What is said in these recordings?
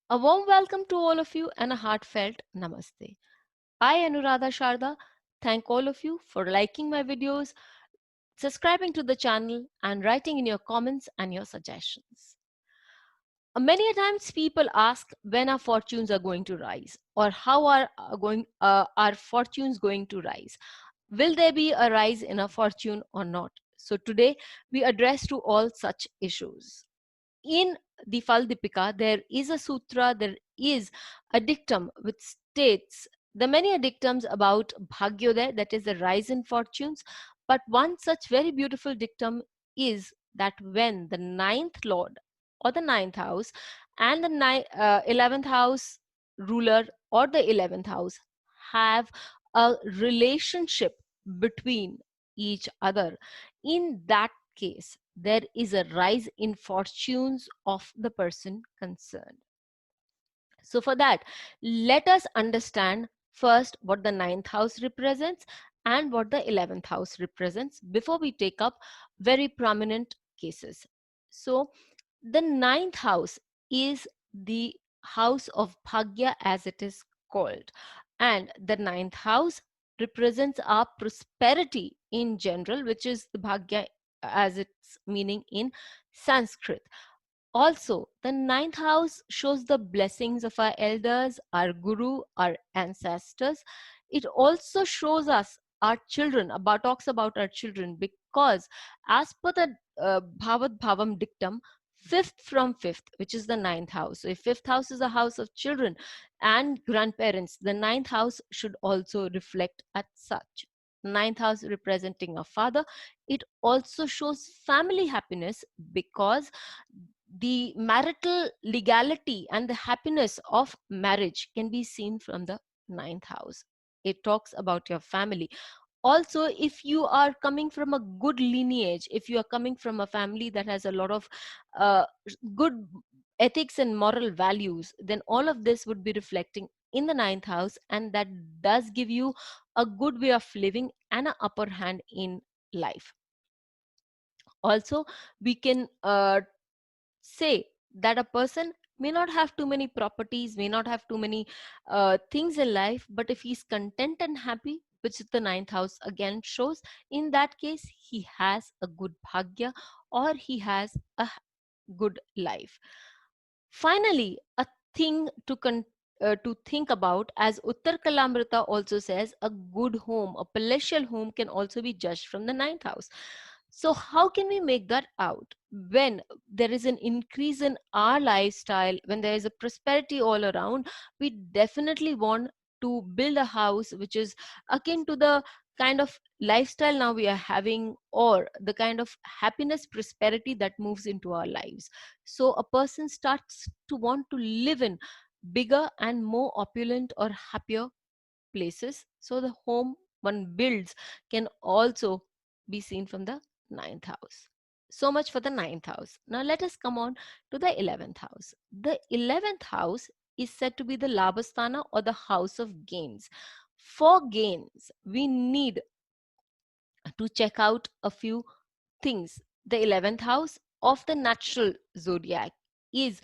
A warm welcome to all of you and a heartfelt namaste. I, Anuradha Sharda, thank all of you for liking my videos, subscribing to the channel, and writing in your comments and your suggestions. Many a times people ask when our fortunes are going to rise or how are our fortunes going to rise. Will there be a rise in our fortune or not? So today we address to all such issues. In the Faldipika, there is a sutra, there is a dictum which states the many dictums about Bhagyodaya, that is the rise in fortunes. But one such very beautiful dictum is that when the ninth lord or the ninth house and the 11th house ruler or the 11th house have a relationship between each other, in that case, there is a rise in fortunes of the person concerned. So, for that, let us understand first what the ninth house represents and what the 11th house represents before we take up very prominent cases. So, the ninth house is the house of Bhagya as it is called, and the ninth house represents our prosperity in general, which is the Bhagya as its meaning in Sanskrit. Also, the ninth house shows the blessings of our elders, our guru, our ancestors. It also shows us our children, about talks about our children, because as per the Bhavat Bhavam dictum, fifth from fifth, which is the ninth house. So if fifth house is a house of children and grandparents, the ninth house should also reflect as such. Ninth house representing a father. It also shows family happiness because the marital legality and the happiness of marriage can be seen from the ninth house. It talks about your family. Also, if you are coming from a good lineage, if you are coming from a family that has a lot of uh, good ethics and moral values, then all of this would be reflecting in the ninth house, and that does give you a good way of living and an upper hand in life. Also, we can say that a person may not have too many properties, may not have too many things in life, but if he's content and happy, which the ninth house again shows, in that case he has a good bhagya, or he has a good life. Finally, a thing to think about, as Uttar Kalamrita also says, a good home, a palatial home, can also be judged from the ninth house. So, how can we make that out? When there is an increase in our lifestyle, when there is a prosperity all around, we definitely want to build a house which is akin to the kind of lifestyle now we are having, or the kind of happiness, prosperity that moves into our lives. So a person starts to want to live in bigger and more opulent or happier places. So the home one builds can also be seen from the ninth house. So much for the ninth house. Now let us come on to the 11th house. The 11th house is said to be the Labasthana, or the house of gains. For gains, we need to check out a few things. The 11th house of the natural zodiac is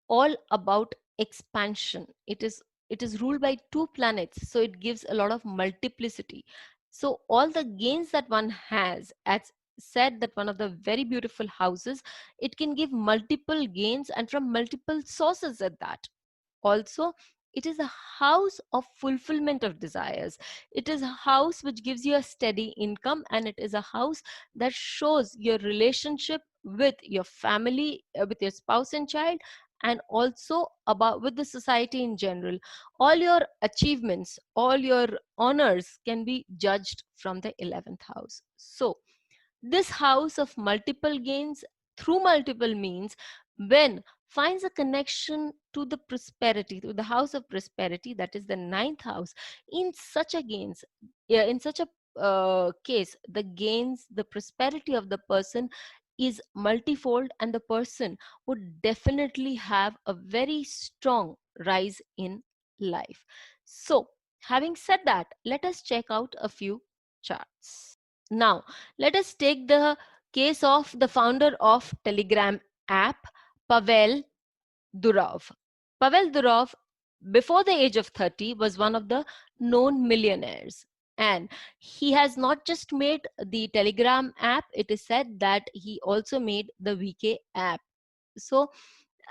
all about expansion. It is ruled by two planets, so it gives a lot of multiplicity. So all the gains that one has, as said, that one of the very beautiful houses, it can give multiple gains and from multiple sources at that. Also, it is a house of fulfillment of desires. It is a house which gives you a steady income, and it is a house that shows your relationship with your family, with your spouse and child, and also about with the society in general. All your achievements, all your honors can be judged from the 11th house. So this house of multiple gains through multiple means, when finds a connection to the prosperity, to the house of prosperity, that is the ninth house, in such a gains, yeah, in such a case, the gains, the prosperity of the person is multifold, and the person would definitely have a very strong rise in life. So, having said that, let us check out a few charts. Now, let us take the case of the founder of Telegram app, Pavel Durov. Pavel Durov, before the age of 30, was one of the known millionaires. And he has not just made the Telegram app, it is said that he also made the VK app. So,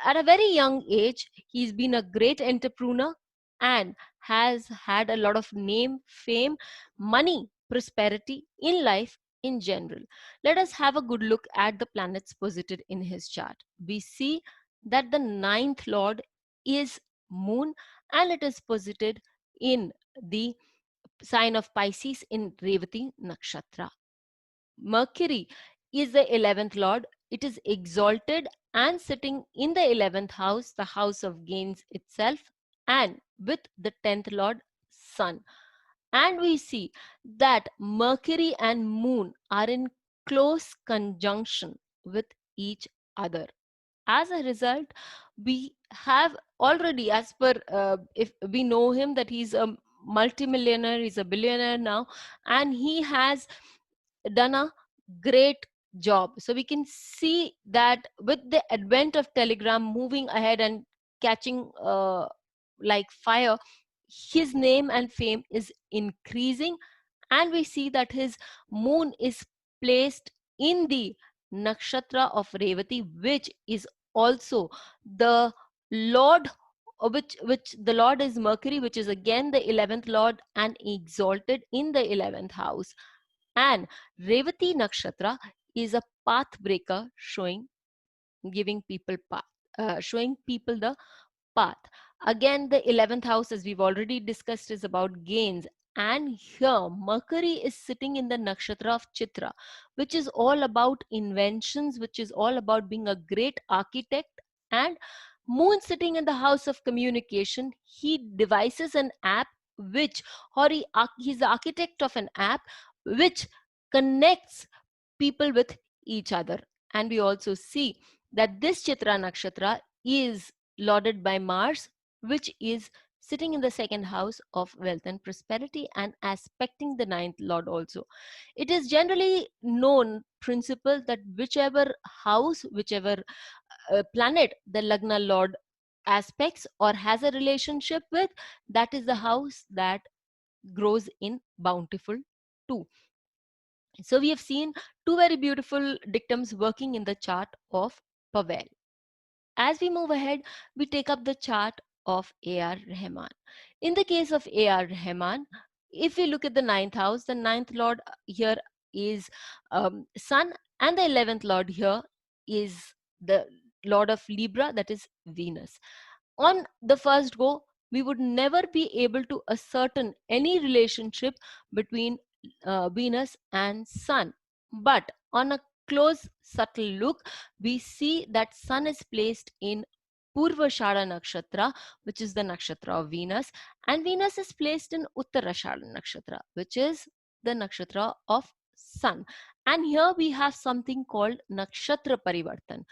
at a very young age, he's been a great entrepreneur and has had a lot of name, fame, money, prosperity in life in general. Let us have a good look at the planets posited in his chart. We see that the ninth lord is Moon, and it is posited in the sign of Pisces in Revati Nakshatra. Mercury is the 11th lord. It is exalted and sitting in the 11th house, the house of gains itself, and with the 10th lord, Sun. And we see that Mercury and Moon are in close conjunction with each other. As a result, we have already, as per if we know him, that he's a multimillionaire, he's a billionaire now, and he has done a great job. So we can see that with the advent of Telegram moving ahead and catching like fire, his name and fame is increasing, and we see that his moon is placed in the nakshatra of Revati, which is also the lord, which the lord is Mercury, which is again the 11th lord and exalted in the 11th house. And Revati Nakshatra is a path breaker, giving people path, showing people the path. Again, the 11th house, as we've already discussed, is about gains. And here, Mercury is sitting in the nakshatra of Chitra, which is all about inventions, which is all about being a great architect. And Moon sitting in the house of communication, he devises an app which, or he's the architect of an app which connects people with each other. And we also see that this Chitra Nakshatra is lauded by Mars, which is sitting in the second house of wealth and prosperity and aspecting the ninth lord also. It is generally known principle that whichever house, whichever planet the Lagna lord aspects or has a relationship with, that is the house that grows in bountiful too. So we have seen two very beautiful dictums working in the chart of Pavel. As we move ahead, we take up the chart of AR Rahman. In the case of AR Rahman, if we look at the ninth house, the ninth lord here is Sun, and the 11th lord here is the lord of Libra, that is Venus. On the first go, we would never be able to ascertain any relationship between Venus and Sun. But on a close, subtle look, we see that Sun is placed in Purvashada Nakshatra, which is the nakshatra of Venus, and Venus is placed in Uttarashada Nakshatra, which is the nakshatra of Sun. And here we have something called Nakshatra Parivartan.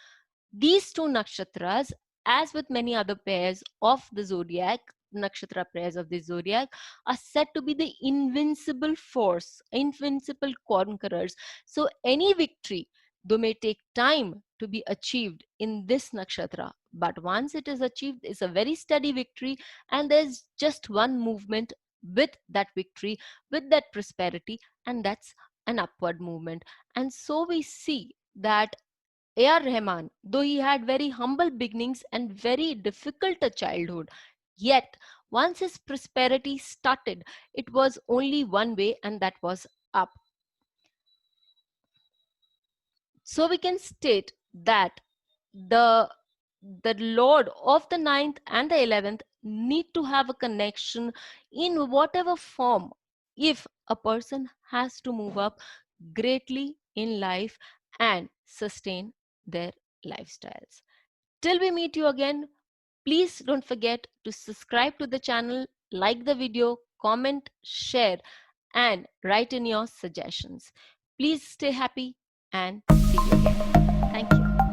These two nakshatras, as with many other pairs of the zodiac, nakshatra pairs of the zodiac, are said to be the invincible force, invincible conquerors. So any victory, though may take time to be achieved in this nakshatra, but once it is achieved, it's a very steady victory, and there's just one movement with that victory, with that prosperity, and that's an upward movement. And so we see that A.R. Rahman, though he had very humble beginnings and very difficult a childhood, yet once his prosperity started, it was only one way, and that was up. So we can state that the the lord of the ninth and the 11th need to have a connection in whatever form if a person has to move up greatly in life and sustain their lifestyles. Till we meet you again, please don't forget to subscribe to the channel, like the video, comment, share, and write in your suggestions. Please stay happy and see you again. Thank you.